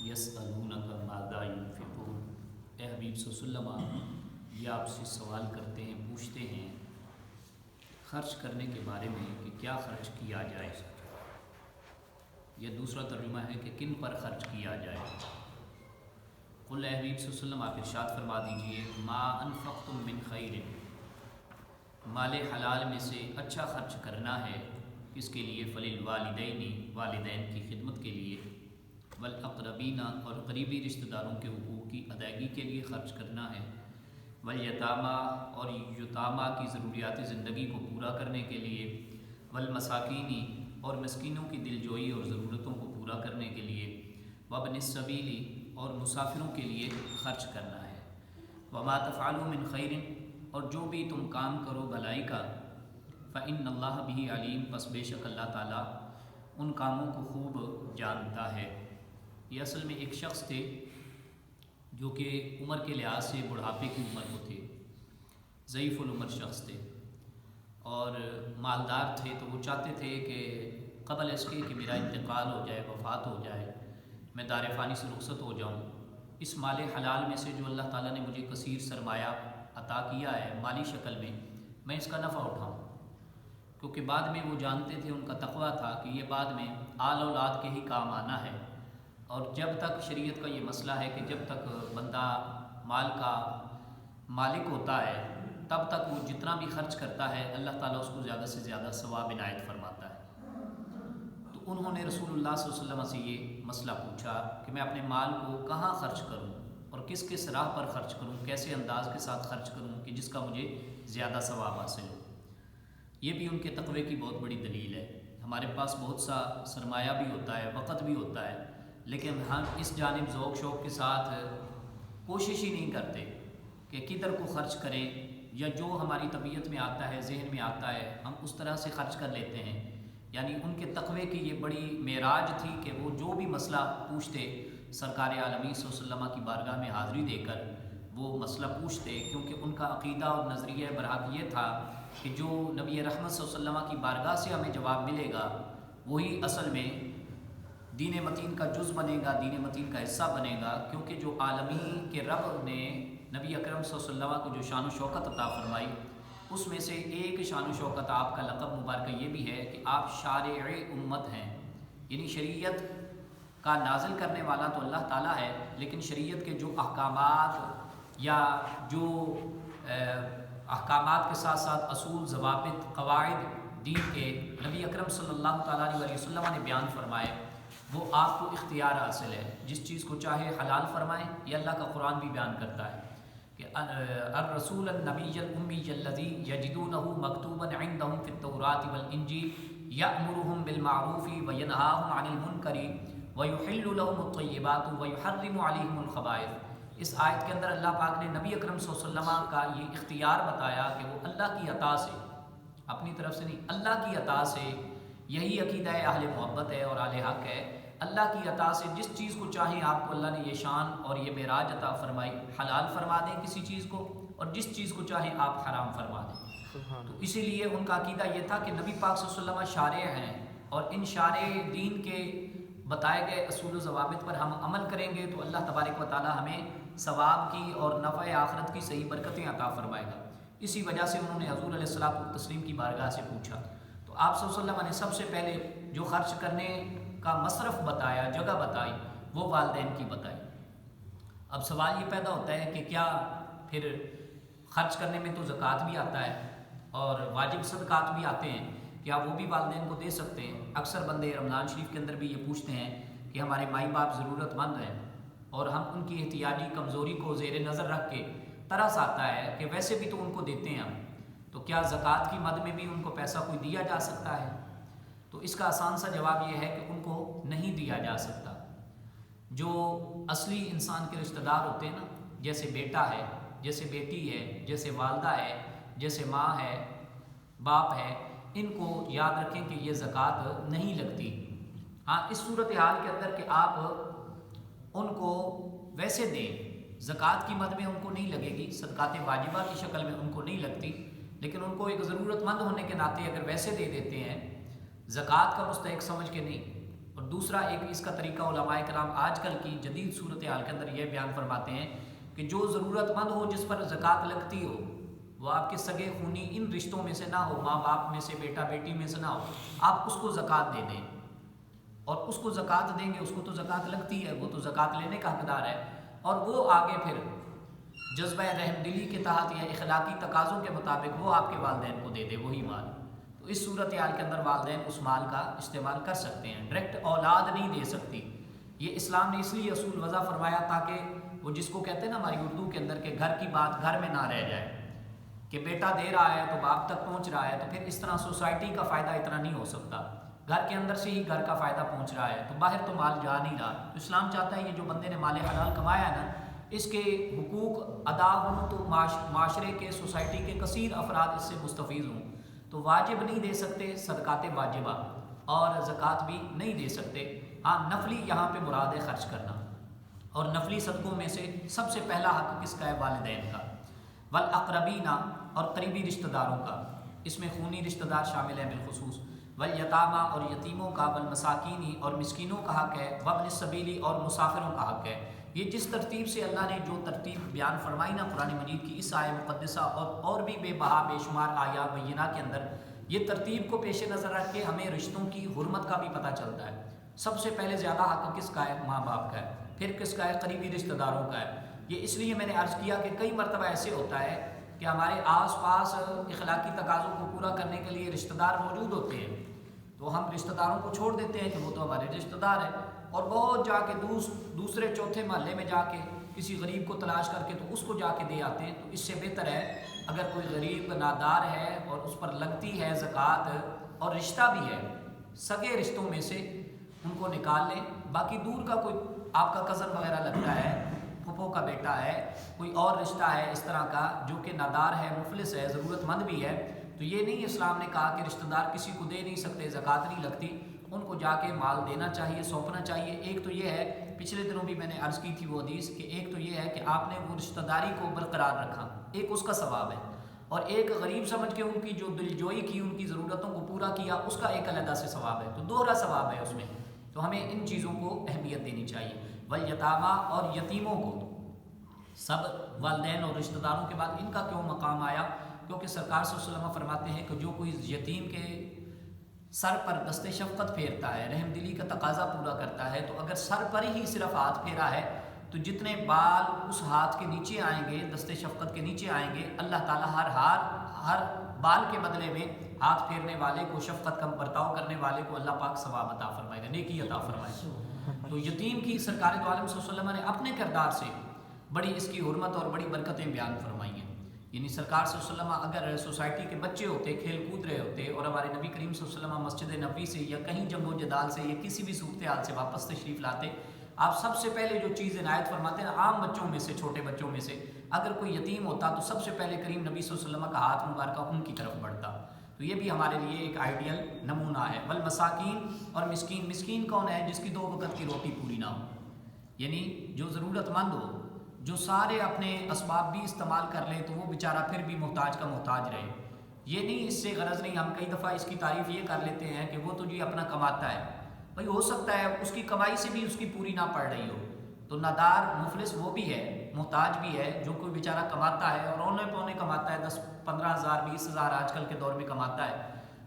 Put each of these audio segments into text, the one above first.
یسألونک ماذا ینفقون، اے حبیب صلی اللہ علیہ وسلم یہ آپ سے سوال کرتے ہیں، پوچھتے ہیں خرچ کرنے کے بارے میں کہ کیا خرچ کیا جائے۔ یہ دوسرا ترجمہ ہے کہ کن پر خرچ کیا جائے۔ قل اے حبیب صلی اللہ علیہ وسلم آپ ارشاد فرما دیجئے ما انفقتم من خیر، مال حلال میں سے اچھا خرچ کرنا ہے کس کے لیے؟ فللوالدین، والدین کی خدمت کے لیے، والاقربین اور قریبی رشتہ داروں کے حقوق کی ادائیگی کے لیے خرچ کرنا ہے، والیتاما اور یتامہ کی ضروریات زندگی کو پورا کرنے کے لیے، والمساکینی اور مسکینوں کی دلجوئی اور ضرورتوں کو پورا کرنے کے لیے، وابن السبیلی اور مسافروں کے لیے خرچ کرنا ہے۔ وما تفعلوا من خیر، اور جو بھی تم کام کرو بھلائی کا، فإن اللہ بہ علیم، پس بے شک اللہ تعالیٰ ان کاموں کو خوب جانتا ہے۔ یہ اصل میں ایک شخص تھے جو کہ عمر کے لحاظ سے بڑھاپے کی عمر کو تھے، ضعیف العمر شخص تھے اور مالدار تھے، تو وہ چاہتے تھے کہ قبل اس کے کہ میرا انتقال ہو جائے، وفات ہو جائے، میں دار فانی سے رخصت ہو جاؤں، اس مال حلال میں سے جو اللہ تعالیٰ نے مجھے کثیر سرمایہ عطا کیا ہے مالی شکل میں اس کا نفع اٹھاؤں، کیونکہ بعد میں وہ جانتے تھے، ان کا تقویٰ تھا کہ یہ بعد میں آل اولاد کے ہی کام آنا ہے، اور جب تک شریعت کا یہ مسئلہ ہے کہ جب تک بندہ مال کا مالک ہوتا ہے تب تک وہ جتنا بھی خرچ کرتا ہے اللہ تعالیٰ اس کو زیادہ سے زیادہ ثواب عنایت فرماتا ہے۔ تو انہوں نے رسول اللہ صلی اللہ علیہ وسلم سے یہ مسئلہ پوچھا کہ میں اپنے مال کو کہاں خرچ کروں اور کس کس راہ پر خرچ کروں، کیسے انداز کے ساتھ خرچ کروں کہ جس کا مجھے زیادہ ثواب حاصل ہو۔ یہ بھی ان کے تقوی کی بہت بڑی دلیل ہے۔ ہمارے پاس بہت سا سرمایہ بھی ہوتا ہے، وقت بھی ہوتا ہے، لیکن ہم اس جانب ذوق شوق کے ساتھ کوشش ہی نہیں کرتے کہ کدھر کو خرچ کریں، یا جو ہماری طبیعت میں آتا ہے، ذہن میں آتا ہے، ہم اس طرح سے خرچ کر لیتے ہیں۔ یعنی ان کے تقوی کی یہ بڑی معراج تھی کہ وہ جو بھی مسئلہ پوچھتے سرکار عالمی صلی اللہ علیہ وسلم کی بارگاہ میں حاضری دے کر وہ مسئلہ پوچھتے، کیونکہ ان کا عقیدہ اور نظریہ برحق یہ تھا کہ جو نبی رحمت صلی اللہ علیہ وسلم کی بارگاہ سے ہمیں جواب ملے گا وہی اصل میں دین متین کا جز بنے گا، دین متین کا حصہ بنے گا، کیونکہ جو عالمی کے رب نے نبی اکرم صلی اللہ علیہ وسلم کو جو شان و شوکت عطا فرمائی، اس میں سے ایک شان و شوکت آپ کا لقب مبارکہ یہ بھی ہے کہ آپ شارع امت ہیں، یعنی شریعت کا نازل کرنے والا تو اللہ تعالیٰ ہے، لیکن شریعت کے جو احکامات یا جو احکامات کے ساتھ ساتھ اصول، ضوابط، قواعد دین کے نبی اکرم صلی اللہ تعالیٰ علیہ وسلم نے بیان فرمائے، وہ آپ کو اختیار حاصل ہے، جس چیز کو چاہے حلال فرمائیں۔ یہ اللہ کا قرآن بھی بیان کرتا ہے کہ الرسول النبی الامی الذی یجدونہ مکتوبا عندہم فی التوراۃ والانجیل یأمرہم بالمعروف وینہاہم عن المنکر ویحل لہم الطیبات ویحرم علیہم الخبائث۔ اس آیت کے اندر اللہ پاک نے نبی اکرم صلی اللہ علیہ وسلم کا یہ اختیار بتایا کہ وہ اللہ کی عطا سے، اپنی طرف سے نہیں، اللہ کی عطا سے، یہی عقیدہ اہل محبت ہے اور اہل حق ہے، اللہ کی عطا سے جس چیز کو چاہیں آپ کو اللہ نے یہ شان اور یہ معراج عطا فرمائی، حلال فرما دیں کسی چیز کو، اور جس چیز کو چاہیں آپ حرام فرما دیں۔ تو اسی لیے ان کا عقیدہ یہ تھا کہ نبی پاک صلی اللہ علیہ وسلم شارع ہیں، اور ان شارع دین کے بتائے گئے اصول و ضوابط پر ہم عمل کریں گے تو اللہ تبارک و تعالی ہمیں ثواب کی اور نفع آخرت کی صحیح برکتیں عطا فرمائے گا۔ اسی وجہ سے انہوں نے حضور علیہ الصلوۃ والتسلیم کی بارگاہ سے پوچھا، تو آپ صلی اللہ علیہ وسلم نے سب سے پہلے جو خرچ کرنے کا مصرف بتایا، جگہ بتائی، وہ والدین کی بتائی۔ اب سوال یہ پیدا ہوتا ہے کہ کیا پھر خرچ کرنے میں تو زکوٰۃ بھی آتا ہے اور واجب صدقات بھی آتے ہیں، کیا وہ بھی والدین کو دے سکتے ہیں؟ اکثر بندے رمضان شریف کے اندر بھی یہ پوچھتے ہیں کہ ہمارے مائی باپ ضرورت مند ہیں اور ہم ان کی احتیاجی کمزوری کو زیر نظر رکھ کے ترس آتا ہے کہ ویسے بھی تو ان کو دیتے ہیں ہم، تو کیا زکوٰۃ کی مد میں بھی ان کو پیسہ کوئی دیا جا سکتا ہے؟ تو اس کا آسان سا جواب یہ ہے کہ ان کو نہیں دیا جا سکتا۔ جو اصلی انسان کے رشتہ دار ہوتے ہیں نا، جیسے بیٹا ہے، جیسے بیٹی ہے، جیسے والدہ ہے، جیسے ماں ہے، باپ ہے، ان کو یاد رکھیں کہ یہ زکوٰۃ نہیں لگتی۔ ہاں اس صورتحال کے اندر کہ آپ ان کو ویسے دیں، زکوٰۃ کی مد میں ان کو نہیں لگے گی، صدقات واجبہ کی شکل میں ان کو نہیں لگتی، لیکن ان کو ایک ضرورت مند ہونے کے ناطے اگر ویسے دے دیتے ہیں زکوٰۃ کا مستحق سمجھ کے نہیں، اور دوسرا ایک اس کا طریقہ علماء کرام آج کل کی جدید صورتحال کے اندر یہ بیان فرماتے ہیں کہ جو ضرورت مند ہو، جس پر زکوٰۃ لگتی ہو، وہ آپ کے سگے خونی ان رشتوں میں سے نہ ہو، ماں باپ میں سے، بیٹا بیٹی میں سے نہ ہو، آپ اس کو زکوٰۃ دے دیں، اور اس کو زکوٰۃ دیں گے، اس کو تو زکوٰۃ لگتی ہے، وہ تو زکوٰۃ لینے کا حقدار ہے، اور وہ آگے پھر جذبہ رحم دلی کے تحت یا اخلاقی تقاضوں کے مطابق وہ آپ کے والدین کو دے دے وہی مال، تو اس صورتحال کے اندر والدین اس مال کا استعمال کر سکتے ہیں، ڈائریکٹ اولاد نہیں دے سکتی۔ یہ اسلام نے اس لیے اصول وضع فرمایا تاکہ وہ جس کو کہتے ہیں نا ہماری اردو کے اندر کہ گھر کی بات گھر میں نہ رہ جائے، کہ بیٹا دے رہا ہے تو باپ تک پہنچ رہا ہے، تو پھر اس طرح سوسائٹی کا فائدہ اتنا نہیں ہو سکتا، گھر کے اندر سے ہی گھر کا فائدہ پہنچ رہا ہے، تو باہر تو مال جا نہیں رہا۔ تو اسلام چاہتا ہے یہ جو بندے نے مال حلال کمایا ہے نا، اس کے حقوق ادا ہوں تو معاشرے کے، سوسائٹی کے کثیر افراد اس سے مستفیض ہوں، تو واجب نہیں دے سکتے صدقات واجبہ، اور زکوٰۃ بھی نہیں دے سکتے۔ ہاں نفلی یہاں پہ مراد ہے خرچ کرنا، اور نفلی صدقوں میں سے سب سے پہلا حق کس کا ہے؟ والدین کا، والاقربین اور قریبی رشتہ داروں کا، اس میں خونی رشتہ دار شامل ہیں بالخصوص، والیتامى اور یتیموں کا، والمساکین اور مسکینوں کا حق ہے، وابن السبیل اور مسافروں کا حق ہے۔ یہ جس ترتیب سے اللہ نے جو ترتیب بیان فرمائی نا قرآن مجید کی اس آیہ مقدسہ اور بھی بے بہا بے شمار آیات بینہ کے اندر، یہ ترتیب کو پیش نظر رکھ کے ہمیں رشتوں کی حرمت کا بھی پتہ چلتا ہے۔ سب سے پہلے زیادہ حق کس کا ہے؟ ماں باپ کا ہے، پھر کس کا ہے؟ قریبی رشتہ داروں کا ہے۔ یہ اس لیے میں نے عرض کیا کہ کئی مرتبہ ایسے ہوتا ہے کہ ہمارے آس پاس اخلاقی تقاضوں کو پورا کرنے کے لیے رشتہ دار موجود ہوتے ہیں، تو ہم رشتہ داروں کو چھوڑ دیتے ہیں کہ وہ تو ہمارے رشتہ دار ہیں، اور بہت جا کے دوسرے چوتھے محلے میں جا کے کسی غریب کو تلاش کر کے تو اس کو جا کے دے آتے ہیں۔ تو اس سے بہتر ہے اگر کوئی غریب نادار ہے اور اس پر لگتی ہے زکوٰۃ اور رشتہ بھی ہے، سگے رشتوں میں سے ان کو نکال لیں۔ باقی دور کا کوئی آپ کا کزن وغیرہ لگتا ہے، پھپھو کا بیٹا ہے، کوئی اور رشتہ ہے اس طرح کا جو کہ نادار ہے، مفلس ہے، ضرورت مند بھی ہے، تو یہ نہیں اسلام نے کہا کہ رشتہ دار کسی کو دے نہیں سکتے، زکوٰۃ نہیں لگتی، ان کو جا کے مال دینا چاہیے، سونپنا چاہیے۔ ایک تو یہ ہے، پچھلے دنوں بھی میں نے عرض کی تھی وہ حدیث، کہ ایک تو یہ ہے کہ آپ نے وہ رشتہ داری کو برقرار رکھا، ایک اس کا ثواب ہے، اور ایک غریب سمجھ کے ان کی جو دلجوئی کی، ان کی ضرورتوں کو پورا کیا، اس کا ایک علیحدہ سے ثواب ہے، تو دوہرا ثواب ہے اس میں، تو ہمیں ان چیزوں کو اہمیت دینی چاہیے۔ والیتامى اور یتیموں کو، سب والدین اور رشتہ داروں کے بعد ان کا کیوں مقام آیا؟ کیونکہ سرکار صلی اللہ علیہ وسلم فرماتے ہیں کہ جو کوئی یتیم کے سر پر دست شفقت پھیرتا ہے، رحم دلی کا تقاضا پورا کرتا ہے، تو اگر سر پر ہی صرف ہاتھ پھیرا ہے تو جتنے بال اس ہاتھ کے نیچے آئیں گے، دست شفقت کے نیچے آئیں گے، اللہ تعالیٰ ہر بال کے بدلے میں ہاتھ پھیرنے والے کو، شفقت کا برتاؤ کرنے والے کو اللہ پاک ثواب عطا فرمائے گا، نیکی عطا فرمائے گا۔ تو یتیم کی سرکار دو عالم صلی اللہ علیہ وسلم نے اپنے کردار سے بڑی اس کی حرمت اور بڑی برکتیں بیان فرمائی ہیں۔ یعنی سرکار صلی اللہ علیہ وسلم اگر سوسائٹی کے بچے ہوتے، کھیل کود رہے ہوتے، اور ہمارے نبی کریم صلی اللہ علیہ وسلم مسجد نبوی سے یا کہیں جنگ و جدال سے یا کسی بھی صورتحال سے واپس تشریف لاتے، آپ سب سے پہلے جو چیز عنایت فرماتے ہیں، عام بچوں میں سے، چھوٹے بچوں میں سے اگر کوئی یتیم ہوتا تو سب سے پہلے کریم نبی صلی اللہ علیہ وسلم کا ہاتھ مبارکہ ان کی طرف بڑھتا، تو یہ بھی ہمارے لیے ایک آئیڈیل نمونہ ہے۔ والمساکین اور مسکین، مسکین کون ہے؟ جس کی 2 وقت کی روٹی پوری نہ ہو، یعنی جو ضرورت مند ہو، جو سارے اپنے اسباب بھی استعمال کر لے تو وہ بیچارہ پھر بھی محتاج کا محتاج رہے۔ یہ نہیں، اس سے غرض نہیں، ہم کئی دفعہ اس کی تعریف یہ کر لیتے ہیں کہ وہ تو جی اپنا کماتا ہے، بھائی ہو سکتا ہے اس کی کمائی سے بھی اس کی پوری نہ پڑ رہی ہو، تو نادار مفلس وہ بھی ہے، محتاج بھی ہے، جو کوئی بیچارہ کماتا ہے اور اونے پونے کماتا ہے، 10-15 ہزار 20 ہزار آج کل کے دور میں کماتا ہے،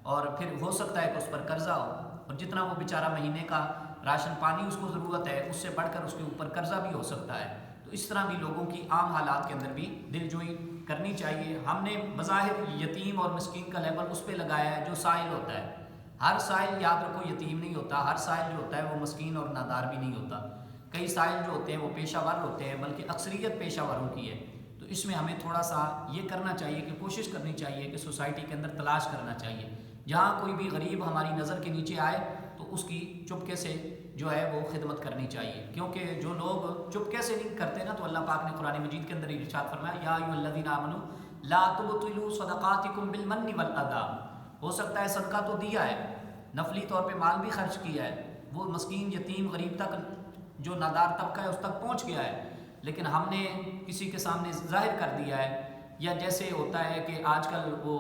اور پھر ہو سکتا ہے کہ اس پر قرضہ ہو، اور جتنا وہ بیچارہ مہینے کا راشن پانی اس کو ضرورت ہے، اس سے بڑھ کر اس کے اوپر قرضہ بھی ہو سکتا ہے، تو اس طرح بھی لوگوں کی عام حالات کے اندر بھی دل جوئی کرنی چاہیے۔ ہم نے بظاہر یتیم اور مسکین کا لیبل اس پہ لگایا ہے جو سائل ہوتا ہے، ہر سائل یاد رکھو یتیم نہیں ہوتا، ہر سائل جو ہوتا ہے وہ مسکین اور نادار بھی نہیں ہوتا، کئی سائل جو ہوتے ہیں وہ پیشہ ور ہوتے ہیں، بلکہ اکثریت پیشہ وروں کی ہے، تو اس میں ہمیں تھوڑا سا یہ کرنا چاہیے کہ کوشش کرنی چاہیے کہ سوسائٹی کے اندر تلاش کرنا چاہیے، جہاں کوئی بھی غریب ہماری نظر کے نیچے آئے تو اس کی چپکے سے جو ہے وہ خدمت کرنی چاہیے، کیونکہ جو لوگ چپکے سے نہیں کرتے نا، تو اللہ پاک نے قرآن مجید کے اندر ارشاد فرمایا یا ایھا الذین آمنوا لا تبطلوا صدقاتکم بالمن والاذی، ہو سکتا ہے صدقہ تو دیا ہے، نفلی طور پہ مال بھی خرچ کیا ہے، وہ مسکین یتیم غریب تک، جو نادار طبقہ ہے اس تک پہنچ گیا ہے، لیکن ہم نے کسی کے سامنے ظاہر کر دیا ہے، یا جیسے ہوتا ہے کہ آج کل وہ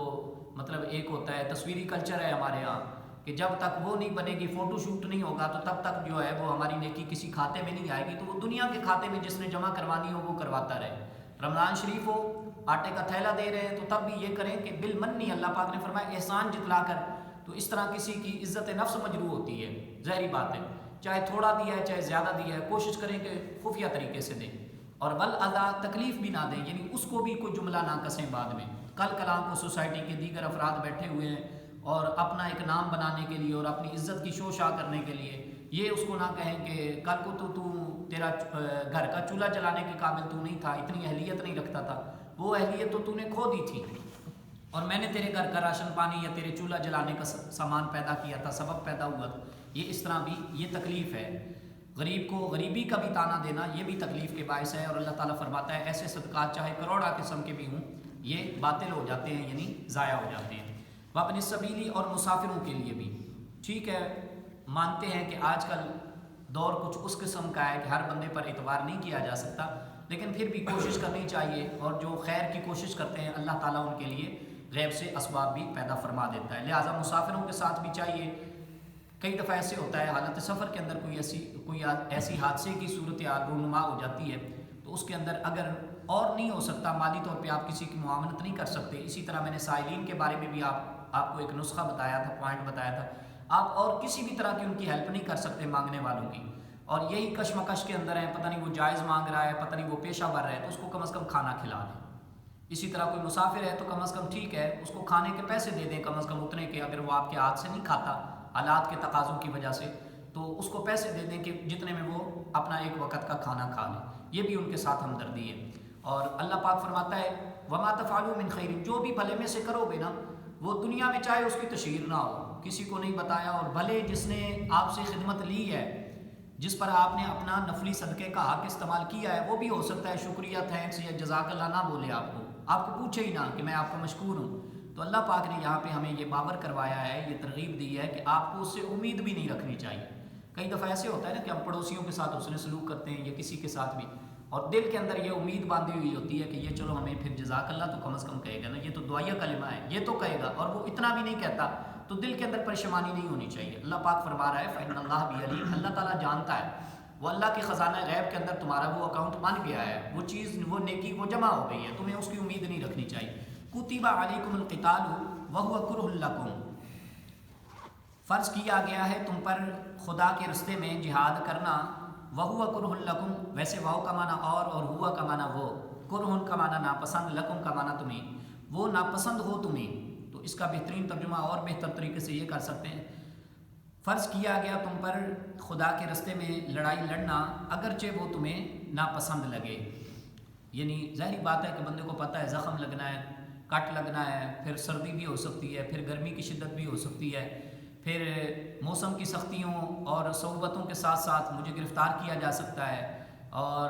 مطلب ایک ہوتا ہے تصویری کلچر ہے ہمارے ہاں کہ جب تک وہ نہیں بنے گی، فوٹو شوٹ نہیں ہوگا، تو تب تک جو ہے وہ ہماری نیکی کسی کھاتے میں نہیں آئے گی، تو وہ دنیا کے کھاتے میں جس نے جمع کروانی ہو وہ کرواتا رہے۔ رمضان شریف ہو، آٹے کا تھیلا دے رہے ہیں تو تب بھی یہ کریں کہ بالمنی، اللہ پاک نے فرمایا احسان جتلا کر، تو اس طرح کسی کی عزت نفس مجروح ہوتی ہے، ظاہری بات ہے، چاہے تھوڑا دیا ہے چاہے زیادہ دیا ہے، کوشش کریں کہ خفیہ طریقے سے دیں، اور بالاذا تکلیف بھی نہ دیں، یعنی اس کو بھی کوئی جملہ نہ کسیں بعد میں۔ کل کلام کو سوسائٹی کے دیگر افراد بیٹھے ہوئے ہیں اور اپنا ایک نام بنانے کے لیے اور اپنی عزت کی شوشا کرنے کے لیے یہ اس کو نہ کہیں کہ کل کو تو تیرا گھر کا چولہا جلانے کے قابل تو نہیں تھا، اتنی اہلیت نہیں رکھتا تھا، وہ اہلیت تو نے کھو دی تھی، اور میں نے تیرے گھر کا راشن پانی یا تیرے چولہا جلانے کا سامان پیدا کیا تھا، سبب پیدا ہوا تھا۔ یہ اس طرح بھی یہ تکلیف ہے۔ غریب کو غریبی کا بھی تانا دینا یہ بھی تکلیف کے باعث ہے، اور اللہ تعالیٰ فرماتا ہے ایسے صدقات چاہے کروڑا قسم کے بھی ہوں یہ باطل ہو جاتے ہیں، یعنی ضائع ہو جاتے ہیں۔ وابن السبیلی اور مسافروں کے لیے بھی ٹھیک ہے، مانتے ہیں کہ آج کل دور کچھ اس قسم کا ہے کہ ہر بندے پر اعتبار نہیں کیا جا سکتا، لیکن پھر بھی کوشش کرنی چاہیے، اور جو خیر کی کوشش کرتے ہیں اللہ تعالیٰ ان کے لیے غیب سے اسباب بھی پیدا فرما دیتا ہے، لہٰذا مسافروں کے ساتھ بھی چاہیے۔ کئی دفعہ ایسے ہوتا ہے حالت سفر کے اندر کوئی ایسی حادثے کی صورتحال رونما ہو جاتی ہے، تو اس کے اندر اگر اور نہیں ہو سکتا، مالی طور پہ آپ کسی کی معاونت نہیں کر سکتے، اسی طرح میں نے سائلین کے بارے میں بھی آپ کو ایک نسخہ بتایا تھا، پوائنٹ بتایا تھا، آپ اور کسی بھی طرح کی ان کی ہیلپ نہیں کر سکتے مانگنے والوں کی، اور یہی کشمکش کے اندر ہے، پتہ نہیں وہ جائز مانگ رہا ہے، پتہ نہیں وہ پیشہ ور ہے، تو اس کو کم از کم کھانا کھلا دیں۔ اسی طرح کوئی مسافر ہے تو کم از کم ٹھیک ہے اس کو کھانے کے پیسے دے دیں، کم از کم اتنے کہ اگر وہ آپ کے ہاتھ سے نہیں کھاتا حالات کے تقاضوں کی وجہ سے، تو اس کو پیسے دے دیں کہ جتنے میں وہ اپنا ایک وقت کا کھانا کھا لیں، یہ بھی ان کے ساتھ ہمدردی ہے۔ اور اللہ پاک فرماتا ہے وَمَا تَفْعَلُوا مِنْ خَيْرٍ، جو بھی بھلے میں سے کرو گے نا، وہ دنیا میں چاہے اس کی تشہیر نہ ہو، کسی کو نہیں بتایا، اور بھلے جس نے آپ سے خدمت لی ہے، جس پر آپ نے اپنا نفلی صدقے کا حق استعمال کیا ہے، وہ بھی ہو سکتا ہے شکریہ، تھینکس یا جزاک اللہ نہ بولے، آپ کو پوچھے ہی نہ کہ میں آپ کا مشکور ہوں، تو اللہ پاک نے یہاں پہ ہمیں یہ باور کروایا ہے، یہ ترغیب دی ہے کہ آپ کو اس سے امید بھی نہیں رکھنی چاہیے۔ کئی دفعہ ایسے ہوتا ہے نا کہ ہم پڑوسیوں کے ساتھ حسن سلوک کرتے ہیں یا کسی کے ساتھ بھی، اور دل کے اندر یہ امید باندھی ہوئی ہوتی ہے کہ یہ چلو ہمیں پھر جزاک اللہ تو کم از کم کہے گا نا، یہ تو دعائیہ کلمہ ہے، یہ تو کہے گا، اور وہ اتنا بھی نہیں کہتا، تو دل کے اندر پریشانی نہیں ہونی چاہیے۔ اللہ پاک فرما رہا ہے فَإِنَّ اللَّهَ بِعَلِيمٌ، اللہ تعالیٰ جانتا ہے، وہ اللہ کے خزانہ غیب کے اندر تمہارا وہ اکاؤنٹ بن گیا ہے، وہ چیز وہ نیکی وہ جمع ہو گئی ہے، تمہیں اس کی امید نہیں رکھنی چاہیے۔ کتب علیکم القتال وہو کرہ لکم، فرض کیا گیا ہے تم پر خدا کے راستے میں جہاد کرنا، وہو کرہ لکم، ویسے واو کا معنی اور ہوا کا معنی وہ، کرہ کا معنی ناپسند، لکم کا معنی تمہیں، وہ ناپسند ہو تمہیں، تو اس کا بہترین ترجمہ اور بہتر طریقے سے یہ کر سکتے ہیں، فرض کیا گیا تم پر خدا کے راستے میں لڑائی لڑنا اگرچہ وہ تمہیں ناپسند لگے، یعنی ظاہری بات ہے کہ بندے کو پتہ ہے زخم لگنا ہے، کٹ لگنا ہے، پھر سردی بھی ہو سکتی ہے، پھر گرمی کی شدت بھی ہو سکتی ہے، پھر موسم کی سختیوں اور صعوبتوں کے ساتھ ساتھ مجھے گرفتار کیا جا سکتا ہے، اور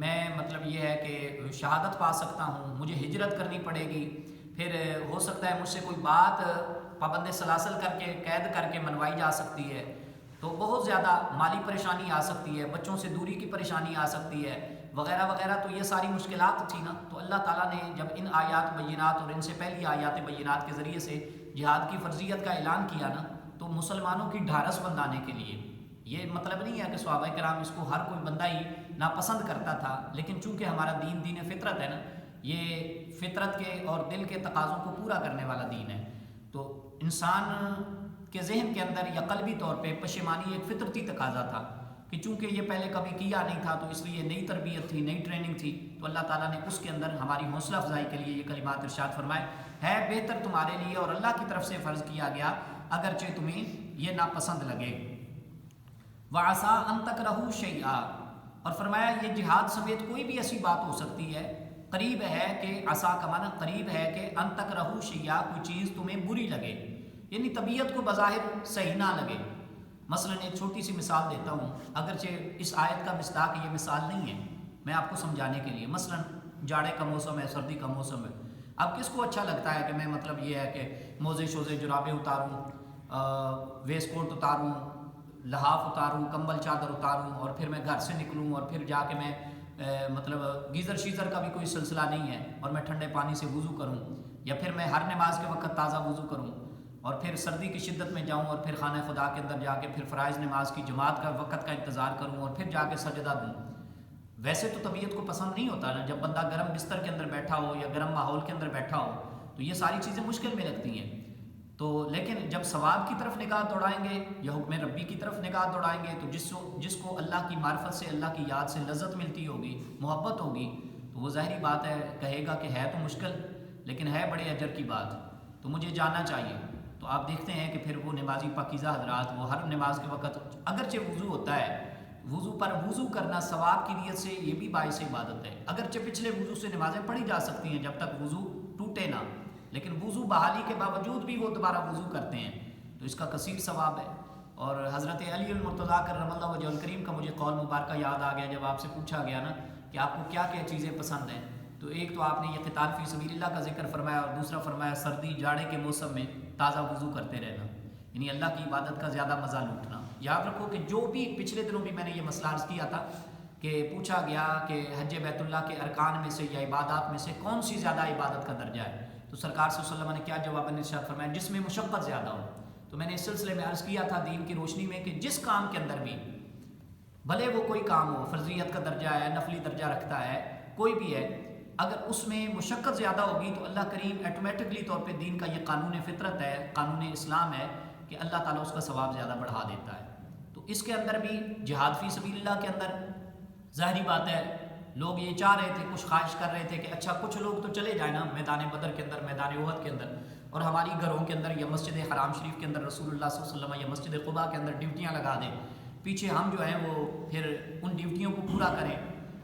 میں مطلب یہ ہے کہ شہادت پا سکتا ہوں، مجھے ہجرت کرنی پڑے گی، پھر ہو سکتا ہے مجھ سے کوئی بات پابند سلاسل کر کے قید کر کے منوائی جا سکتی ہے، تو بہت زیادہ مالی پریشانی آ سکتی ہے، بچوں سے دوری کی پریشانی آ سکتی ہے، وغیرہ وغیرہ، تو یہ ساری مشکلات تھی نا، تو اللہ تعالیٰ نے جب ان آیات بینات اور ان سے پہلی آیات بینات کے ذریعے سے جہاد کی فرضیت کا اعلان کیا نا، تو مسلمانوں کی ڈھارس بندھانے کے لیے، یہ مطلب نہیں ہے کہ صحابہ کرام اس کو ہر کوئی بندہ ہی ناپسند کرتا تھا، لیکن چونکہ ہمارا دین دین فطرت ہے نا، یہ فطرت کے اور دل کے تقاضوں کو پورا کرنے والا دین ہے، تو انسان کے ذہن کے اندر یا قلبی طور پہ پشیمانی ایک فطرتی تقاضا تھا کہ چونکہ یہ پہلے کبھی کیا نہیں تھا، تو اس لیے نئی تربیت تھی، نئی ٹریننگ تھی، تو اللہ تعالیٰ نے اس کے اندر ہماری حوصلہ افزائی کے لیے یہ کلمات ارشاد فرمائے، ہے بہتر تمہارے لیے اور اللہ کی طرف سے فرض کیا گیا اگرچہ تمہیں یہ ناپسند لگے۔ وَعَسَىٰ أَن تَكْرَهُوا شَيْئًا، اور فرمایا یہ جہاد سمیت کوئی بھی ایسی بات ہو سکتی ہے، قریب ہے کہ عسیٰ کا معنی قریب ہے کہ ان تکرہوا شیئا، کوئی چیز تمہیں بری لگے، یعنی طبیعت کو بظاہر صحیح نہ لگے۔ مثلا ایک چھوٹی سی مثال دیتا ہوں، اگرچہ اس آیت کا مصداق یہ مثال نہیں ہے، میں آپ کو سمجھانے کے لیے، مثلا جاڑے کا موسم ہے، سردی کا موسم ہے، اب کس کو اچھا لگتا ہے کہ میں مطلب یہ ہے کہ موزے شوزے جرابیں اتاروں، ویسٹ کوٹ اتاروں، لحاف اتاروں، کمبل چادر اتاروں، اور پھر میں گھر سے نکلوں، اور پھر جا کے میں مطلب گیزر شیزر کا بھی کوئی سلسلہ نہیں ہے، اور میں ٹھنڈے پانی سے وضو کروں، یا پھر میں ہر نماز کے وقت تازہ وضو کروں، اور پھر سردی کی شدت میں جاؤں اور پھر خانہ خدا کے اندر جا کے پھر فرائض نماز کی جماعت کا وقت کا انتظار کروں اور پھر جا کے سجدہ دوں. ویسے تو طبیعت کو پسند نہیں ہوتا نا، جب بندہ گرم بستر کے اندر بیٹھا ہو یا گرم ماحول کے اندر بیٹھا ہو تو یہ ساری چیزیں مشکل میں لگتی ہیں. تو لیکن جب ثواب کی طرف نگاہ دوڑائیں گے یا حکم ربی کی طرف نگاہ دوڑائیں گے تو جس کو اللہ کی معرفت سے، اللہ کی یاد سے لذت ملتی ہوگی، محبت ہوگی، تو وہ ظاہری بات ہے کہے گا کہ ہے تو مشکل لیکن ہے بڑے اجر کی بات، تو مجھے جاننا چاہیے. تو آپ دیکھتے ہیں کہ پھر وہ نمازی پاکیزہ حضرات وہ ہر نماز کے وقت اگرچہ وضو ہوتا ہے، وضو کرنا ثواب کی نیت سے یہ بھی باعث عبادت ہے. اگرچہ پچھلے وضو سے نمازیں پڑھی جا سکتی ہیں جب تک وضو ٹوٹے نہ، لیکن وضو بحالی کے باوجود بھی وہ دوبارہ وضو کرتے ہیں تو اس کا کثیر ثواب ہے. اور حضرت علی المرتضیٰ کرم اللہ وجہ الکریم کا مجھے قول مبارکہ یاد آ گیا جب آپ سے پوچھا گیا نا کہ آپ کو کیا کیا چیزیں پسند ہیں، تو ایک تو آپ نے یہ قتال فی سبیل اللہ کا ذکر فرمایا اور دوسرا فرمایا سردی جاڑے کے موسم میں تازہ وضو کرتے رہنا، یعنی اللہ کی عبادت کا زیادہ مزہ لوٹنا. یاد رکھو کہ جو بھی پچھلے دنوں بھی میں نے یہ مسئلہ عرض کیا تھا کہ پوچھا گیا کہ حج بیت اللہ کے ارکان میں سے یا عبادات میں سے کون سی زیادہ عبادت کا درجہ ہے، تو سرکار صلی اللہ علیہ وسلم نے کیا جواب ارشاد فرمایا، جس میں مشقت زیادہ ہو. تو میں نے اس سلسلے میں عرض کیا تھا دین کی روشنی میں کہ جس کام کے اندر بھی بھلے وہ کوئی کام ہو، فرضیت کا درجہ ہے، نفلی درجہ رکھتا ہے، کوئی بھی ہے، اگر اس میں مشقت زیادہ ہوگی تو اللہ کریم ایٹومیٹکلی طور پہ دین کا یہ قانون فطرت ہے، قانون اسلام ہے کہ اللہ تعالیٰ اس کا ثواب زیادہ بڑھا دیتا ہے. تو اس کے اندر بھی جہاد فی سبیل اللہ کے اندر ظاہری بات ہے لوگ یہ چاہ رہے تھے، کچھ خواہش کر رہے تھے کہ اچھا کچھ لوگ تو چلے جائیں نا میدان بدر کے اندر، میدان احد کے اندر، اور ہماری گھروں کے اندر یا مسجد حرام شریف کے اندر رسول اللہ صلی اللہ علیہ وسلم یا مسجد قباء کے اندر ڈیوٹیاں لگا دیں، پیچھے ہم جو ہیں وہ پھر ان ڈیوٹیوں کو پورا کریں،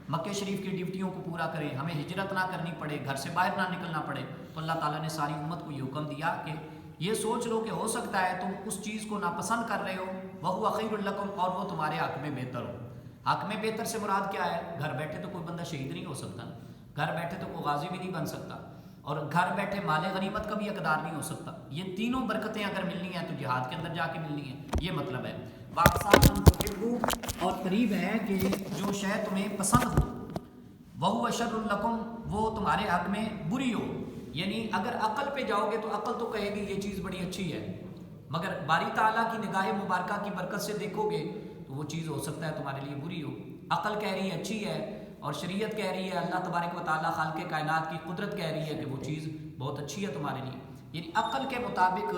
مکہ شریف کی ڈیوٹیوں کو پورا کریں، ہمیں ہجرت نہ کرنی پڑے، گھر سے باہر نہ نکلنا پڑے. تو اللہ تعالیٰ نے ساری امت کو یہ حکم دیا کہ یہ سوچ لو کہ ہو سکتا ہے تم اس چیز کو ناپسند کر رہے ہو، وَهُوَ خَيْرٌ لَكُمْ، اور وہ تمہارے حق میں بہتر ہو. حق میں بہتر سے مراد کیا ہے؟ گھر بیٹھے تو کوئی بندہ شہید نہیں ہو سکتا، گھر بیٹھے تو کوئی غازی بھی نہیں بن سکتا، اور گھر بیٹھے مال غنیمت کا بھی اقدار نہیں ہو سکتا. یہ تینوں برکتیں اگر ملنی ہیں تو جہاد کے اندر جا کے ملنی ہیں، یہ مطلب ہے. اور قریب ہے کہ جو شے تمہیں پسند ہو، وَهُوَ شَرٌ لَكُمْ، وہ تمہارے حق میں بری ہو. یعنی اگر عقل پہ جاؤ گے تو عقل تو کہے گی یہ چیز بڑی اچھی ہے، مگر باری تعالیٰ کی نگاہ مبارکہ کی برکت سے دیکھو گے تو وہ چیز ہو سکتا ہے تمہارے لیے بری ہو. عقل کہہ رہی ہے اچھی ہے اور شریعت کہہ رہی ہے، اللہ تبارک و تعالیٰ خالق کائنات کی قدرت کہہ رہی ہے کہ وہ چیز بہت اچھی ہے تمہارے لیے. یعنی عقل کے مطابق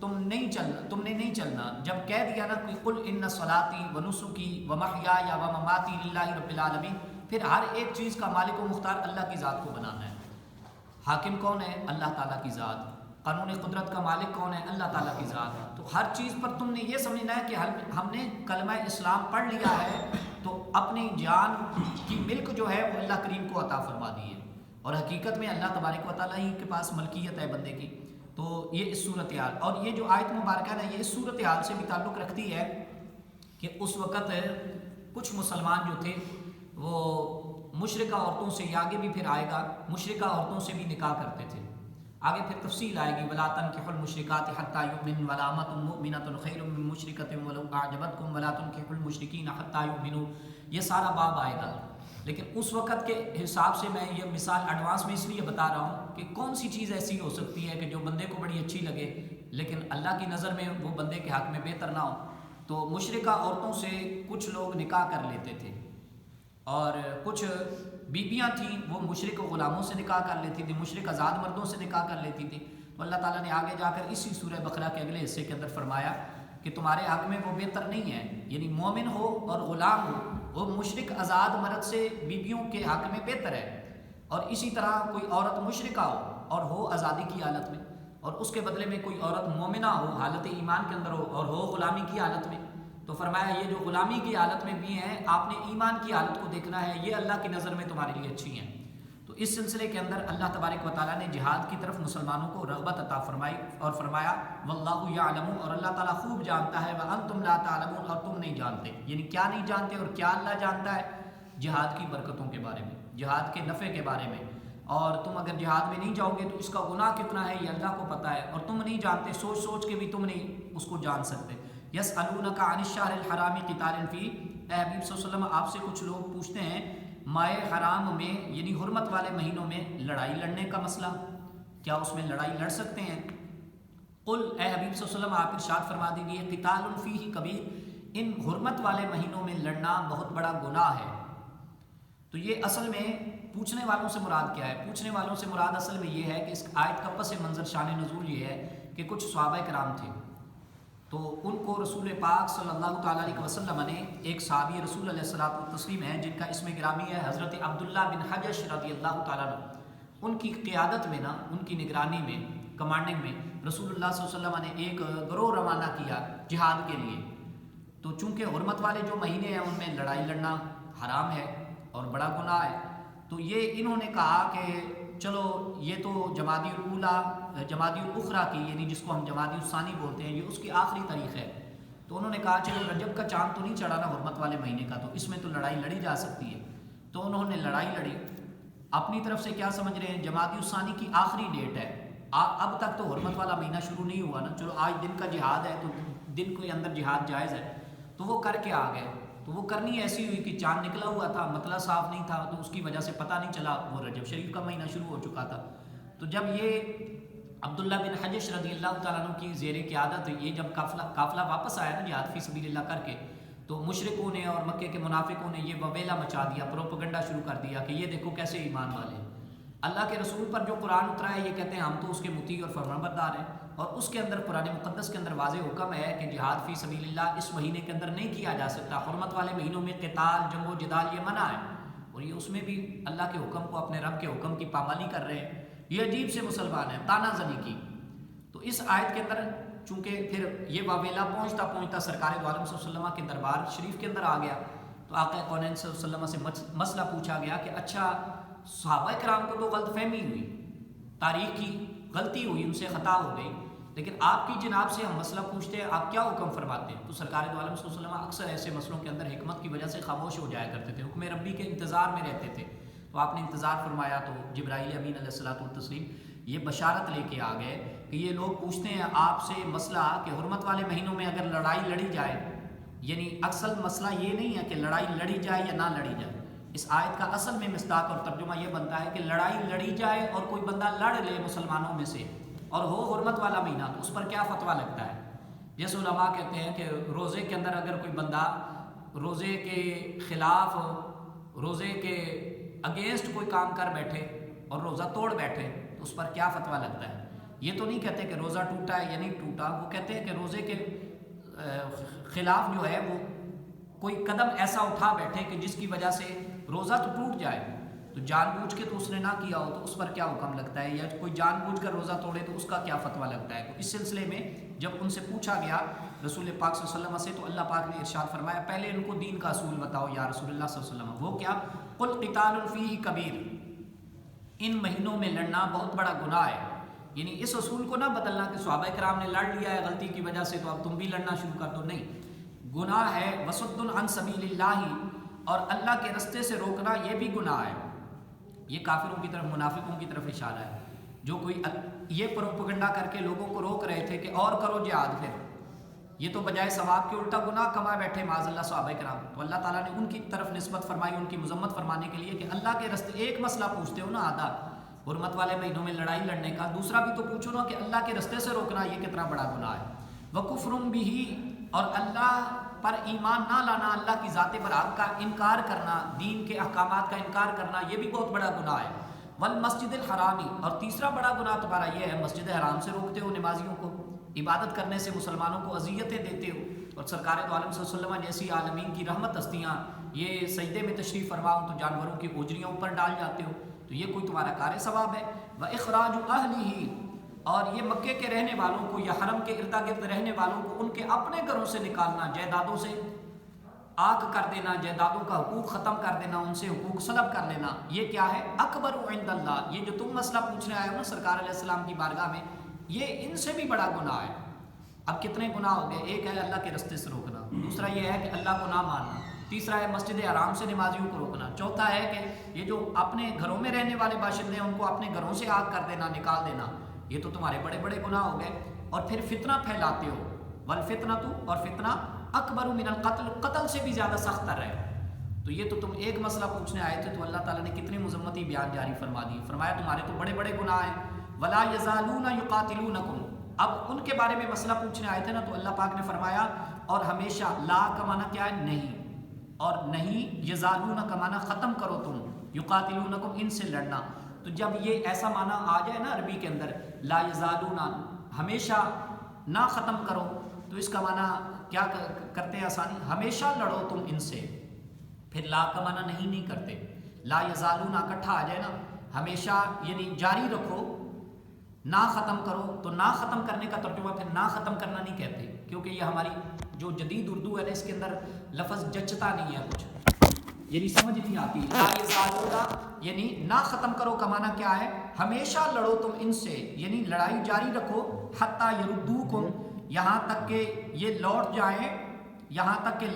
تم نے نہیں چلنا. جب کہہ دیا نا کہ قل ان صلاتی و نسکی و محیای و مماتی للہ رب العالمین، پھر ہر ایک چیز کا مالک و مختار اللہ کی ذات کو بنانا ہے. حاکم کون ہے؟ اللہ تعالیٰ کی ذات. قانون قدرت کا مالک کون ہے؟ اللہ تعالیٰ کی ذات. تو ہر چیز پر تم نے یہ سمجھنا ہے کہ ہم نے کلمہ اسلام پڑھ لیا ہے تو اپنی جان کی ملک جو ہے وہ اللہ کریم کو عطا فرما دی ہے، اور حقیقت میں اللہ تبارک و تعالیٰ ہی کے پاس ملکیت ہے بندے کی. تو یہ اس صورتحال، اور یہ جو آیت مبارکہ ہے یہ اس صورتحال سے بھی تعلق رکھتی ہے کہ اس وقت کچھ مسلمان جو تھے وہ مشرکہ عورتوں سے، آگے بھی پھر آئے گا، مشرکہ عورتوں سے بھی نکاح کرتے تھے. آگے پھر تفصیل آئے گی، وَلَا تَنْكِحُوا الْمُشْرِكَاتِ حَتَّى يُؤْمِنْ وَلَا أَمَةٌ مُؤْمِنَةٌ خَيْرٌ مِّن مُشْرِكَةٍ وَلَوْ أَعْجَبَتْكُمْ وَلَا تُنْكِحُوا الْمُشْرِكِينَ حَتَّى يُؤْمِنُوا. یہ سارا باب آئے گا. لیکن اس وقت کے حساب سے میں یہ مثال ایڈوانس میں اس لیے بتا رہا ہوں کہ کون سی چیز ایسی ہو سکتی ہے کہ جو بندے کو بڑی اچھی لگے لیکن اللہ کی نظر میں وہ بندے کے حق میں بہتر نہ ہو. تو مشرکہ عورتوں سے کچھ لوگ نکاح کر لیتے تھے، اور کچھ بیبیاں تھیں وہ مشرک غلاموں سے نکاح کر لیتی تھی، مشرک آزاد مردوں سے نکاح کر لیتی تھی. تو اللہ تعالیٰ نے آگے جا کر اسی سورہ بقرہ کے اگلے حصے کے اندر فرمایا کہ تمہارے حق میں وہ بہتر نہیں ہے، یعنی مومن ہو اور غلام ہو وہ مشرک آزاد مرد سے بیبیوں کے حق میں بہتر ہے. اور اسی طرح کوئی عورت مشرکہ ہو اور ہو آزادی کی حالت میں، اور اس کے بدلے میں کوئی عورت مومنہ ہو، حالت ایمان کے اندر ہو، اور ہو غلامی کی حالت میں. تو فرمایا یہ جو غلامی کی حالت میں بھی ہیں آپ نے ایمان کی حالت کو دیکھنا ہے، یہ اللہ کی نظر میں تمہارے لیے اچھی ہیں. تو اس سلسلے کے اندر اللہ تبارک و تعالیٰ نے جہاد کی طرف مسلمانوں کو رغبت عطا فرمائی اور فرمایا واللہ یعلم، اور اللہ تعالیٰ خوب جانتا ہے، وانتم لا تعلمون، اور تم نہیں جانتے. یعنی کیا نہیں جانتے اور کیا اللہ جانتا ہے؟ جہاد کی برکتوں کے بارے میں، جہاد کے نفع کے بارے میں. اور تم اگر جہاد میں نہیں جاؤ گے تو اس کا گناہ کتنا ہے یہ اللہ کو پتہ ہے، اور تم نہیں جانتے، سوچ سوچ کے بھی تم نہیں اس کو جان سکتے. یسألونک عن الشہر الحرام قتال فیہ، اے حبیب صلی اللہ علیہ وسلم آپ سے کچھ لوگ پوچھتے ہیں ماہ حرام میں یعنی حرمت والے مہینوں میں لڑائی لڑنے کا مسئلہ، کیا اس میں لڑائی لڑ سکتے ہیں؟ قل اے حبیب صلی اللہ علیہ وسلم آپ ارشاد فرما دیجیے قتال فیہ کبیر، ان حرمت والے مہینوں میں لڑنا بہت بڑا گناہ ہے۔ تو یہ اصل میں پوچھنے والوں سے مراد کیا ہے؟ پوچھنے والوں سے مراد اصل میں یہ ہے کہ اس آیت کا پس منظر شان نزول یہ ہے کہ کچھ صحابہ کرام تھے، تو ان کو رسول پاک صلی اللہ تعالیٰ علیہ وسلم نے ایک صحابی رسول علیہ الصلوۃ والتسلیم ہیں جن کا اسم گرامی ہے حضرت عبداللہ بن حجش رضی اللہ تعالیٰ عنہ، ان کی قیادت میں نا، ان کی نگرانی میں، کمانڈنگ میں رسول اللہ صلی اللہ علیہ وسلم نے ایک گروہ روانہ کیا جہاد کے لیے۔ تو چونکہ حرمت والے جو مہینے ہیں ان میں لڑائی لڑنا حرام ہے اور بڑا گناہ ہے، تو یہ انہوں نے کہا کہ چلو یہ تو جمادی الاولیٰ جمادی الاخریٰ کی، یعنی جس کو ہم جمادی الثانی بولتے ہیں، یہ اس کی آخری تاریخ ہے، تو انہوں نے کہا چلو رجب کا چاند تو نہیں چڑھا نا حرمت والے مہینے کا، تو اس میں تو لڑائی لڑی جا سکتی ہے۔ تو انہوں نے لڑائی لڑی، اپنی طرف سے کیا سمجھ رہے ہیں جمادی الثانی کی آخری ڈیٹ ہے، اب تک تو حرمت والا مہینہ شروع نہیں ہوا نا، چلو آج دن کا جہاد ہے تو دن کے اندر جہاد جائز ہے، تو وہ کر کے آ گئے۔ تو وہ کرنی ایسی ہوئی کہ چاند نکلا ہوا تھا، مطلع صاف نہیں تھا، تو اس کی وجہ سے پتہ نہیں چلا، وہ رجب شریف کا مہینہ شروع ہو چکا تھا۔ تو جب یہ عبداللہ بن حجش رضی اللہ تعالیٰ عنہ کی زیر قیادت یہ جب قافلہ واپس آیا نا جہاد فی سبیل اللہ کر کے، تو مشرکوں نے اور مکے کے منافقوں نے یہ وبیلا مچا دیا، پروپیگنڈا شروع کر دیا کہ یہ دیکھو کیسے ایمان والے ہیں، اللہ کے رسول پر جو قرآن اترا ہے یہ کہتے ہیں ہم تو اس کے مطیع اور فرمانبردار ہیں، اور اس کے اندر قرآن مقدس کے اندر واضح حکم ہے کہ جہاد فی سبیل اللہ اس مہینے کے اندر نہیں کیا جا سکتا، حرمت والے مہینوں میں قتال، جنگ و جدال یہ منع ہے، اور یہ اس میں بھی اللہ کے حکم کو، اپنے رب کے حکم کی پامالی کر رہے ہیں، یہ عجیب سے مسلمان ہیں، تانا زنی کی۔ تو اس آیت کے اندر چونکہ پھر یہ واویلا پہنچتا پہنچتا سرکار دو عالم صلی اللہ علیہ وسلم کے دربار شریف کے اندر آ گیا، تو آقا کونین صلی اللہ علیہ وسلم سے مسئلہ پوچھا گیا کہ اچھا صحابہ کرام کو تو غلط فہمی ہوئی، تاریخ کی غلطی ہوئی، ان سے خطا ہو گئی، لیکن آپ کی جناب سے ہم مسئلہ پوچھتے ہیں، آپ کیا حکم فرماتے ہیں؟ تو سرکار دو عالم صلی اللہ علیہ وسلم اکثر ایسے مسئلوں کے اندر حکمت کی وجہ سے خاموش ہو جایا کرتے تھے، حکم ربی کے انتظار میں رہتے تھے۔ تو آپ نے انتظار فرمایا تو جبرائیل امین علیہ الصلوۃ والتسلیم یہ بشارت لے کے آ گئے کہ یہ لوگ پوچھتے ہیں آپ سے مسئلہ کہ حرمت والے مہینوں میں اگر لڑائی لڑی جائے، یعنی اصل مسئلہ یہ نہیں ہے کہ لڑائی لڑی جائے یا نہ لڑی جائے، اس آیت کا اصل میں مصداق اور ترجمہ یہ بنتا ہے کہ لڑائی لڑی جائے اور کوئی بندہ لڑ لے مسلمانوں میں سے اور ہو حرمت والا مہینہ، تو اس پر کیا فتویٰ لگتا ہے؟ جیسے علماء کہتے ہیں کہ روزے کے اندر اگر کوئی بندہ روزے کے خلاف، روزے کے اگینسٹ کوئی کام کر بیٹھے اور روزہ توڑ بیٹھے تو اس پر کیا فتویٰ لگتا ہے؟ یہ تو نہیں کہتے کہ روزہ ٹوٹا ہے یا نہیں ٹوٹا، وہ کہتے ہیں کہ روزے کے خلاف جو ہے وہ کوئی قدم ایسا اٹھا بیٹھے کہ جس کی وجہ سے روزہ تو ٹوٹ جائے، تو جان بوجھ کے تو اس نے نہ کیا ہو تو اس پر کیا حکم لگتا ہے، یا کوئی جان بوجھ کر روزہ توڑے تو اس کا کیا فتویٰ لگتا ہے؟ تو اس سلسلے میں جب ان سے پوچھا گیا رسول پاک صلی اللہ علیہ وسلم سے، تو اللہ پاک نے ارشاد فرمایا پہلے ان کو دین کا اصول بتاؤ یا رسول اللہ صلی اللہ علیہ وسلم، وہ کیا؟ قل قتال فیہ کبیر، ان مہینوں میں لڑنا بہت بڑا گناہ ہے، یعنی اس اصول کو نہ بدلنا کہ صحابہ کرام نے لڑ لیا ہے غلطی کی وجہ سے تو اب تم بھی لڑنا شروع کر دو، نہیں، گناہ ہے وصد عن سبیل اللہ، اور اللہ کے رستے سے روکنا یہ بھی گناہ ہے۔ یہ کافروں کی طرف، منافقوں کی طرف اشارہ ہے جو کوئی یہ پروپیگنڈا کر کے لوگوں کو روک رہے تھے کہ اور کرو جہاد، پھر یہ تو بجائے ثواب کے الٹا گناہ کما بیٹھے معاذ اللہ صحابہ کرام، تو اللہ تعالیٰ نے ان کی طرف نسبت فرمائی ان کی مذمت فرمانے کے لیے کہ اللہ کے رستے ایک مسئلہ پوچھتے ہو نا آدھا حرمت والے مہینوں میں لڑائی لڑنے کا، دوسرا بھی تو پوچھو نا کہ اللہ کے رستے سے روکنا یہ کتنا بڑا گناہ ہے۔ وَكُفْرٌ بِهِ، اور اللہ پر ایمان نہ لانا، اللہ کی ذات برحق کا انکار کرنا، دین کے احکامات کا انکار کرنا، یہ بھی بہت بڑا گناہ ہے۔ والمسجد الحرامی، اور تیسرا بڑا گناہ تمہارا یہ ہے مسجد حرام سے روکتے ہو نمازیوں کو، عبادت کرنے سے مسلمانوں کو اذیتیں دیتے ہو، اور سرکار دو عالم صلی اللہ علیہ وسلم جیسی عالمین کی رحمت ہستیاں یہ سجدے میں تشریف فرماؤ تو جانوروں کی اوجریاں اوپر ڈال جاتے ہو، تو یہ کوئی تمہارا کار ثواب ہے۔ وَإِخْرَاجُ أَهْلِهِ، اور یہ مکے کے رہنے والوں کو یا حرم کے ارد گرد رہنے والوں کو ان کے اپنے گھروں سے نکالنا، جائیدادوں سے آگ کر دینا، جائیدادوں کا حقوق ختم کر دینا، ان سے حقوق سلب کر لینا، یہ کیا ہے؟ اکبر عند اللہ، یہ جو تم مسئلہ پوچھنے آئے ہو نا سرکار علیہ السلام کی بارگاہ میں، یہ ان سے بھی بڑا گناہ ہے۔ اب کتنے گناہ ہو گئے؟ ایک ہے اللہ کے رستے سے روکنا، دوسرا یہ ہے کہ اللہ کو نہ ماننا، تیسرا ہے مسجد حرام سے نمازیوں کو روکنا، چوتھا ہے کہ یہ جو اپنے گھروں میں رہنے والے باشندے ہیں ان کو اپنے گھروں سے آگ کر دینا، نکال دینا، یہ تو تمہارے بڑے بڑے گناہ ہو گئے۔ اور پھر فتنہ پھیلاتے ہو، والفتنۃ، اور فتنہ اکبر من القتل، قتل سے بھی زیادہ سخت تر ہے۔ تو یہ تو تم ایک مسئلہ پوچھنے آئے تھے تو اللہ تعالیٰ نے کتنی مذمتی بیان جاری فرما دی، فرمایا تمہارے تو بڑے بڑے گناہ ہیں۔ ولا یزالون یقاتلونکم، اب ان کے بارے میں مسئلہ پوچھنے آئے تھے نا، تو اللہ پاک نے فرمایا اور ہمیشہ، لا کا معنی کیا ہے؟ نہیں، اور نہیں یزالون کا معنی ختم کرو تم، یقاتلونکم ان سے لڑنا. تو جب یہ ایسا معنی آ جائے نا عربی کے اندر، لا یزالون ہمیشہ نہ ختم کرو، تو اس کا معنی کیا کرتے ہیں آسانی؟ ہمیشہ لڑو تم ان سے. پھر لا کا معنی نہیں کرتے، لا یزالون اکٹھا آ جائے نا، ہمیشہ یعنی جاری رکھو، نہ ختم کرو. تو نہ ختم کرنے کا ترجمہ پھر نہ ختم کرنا نہیں کہتے، کیونکہ یہ ہماری جو جدید اردو ہے نا، اس کے اندر لفظ جچتا نہیں ہے کچھ، یعنی سمجھ نہیں آتی. لا یزالون یعنی نہ ختم کرو کا معنی کیا ہے؟ ہمیشہ لڑو تم ان سے، یعنی لڑائی جاری رکھو، حتی یردوکم یہاں تک کہ یہ لوٹ جائیں، یہاں تک کہ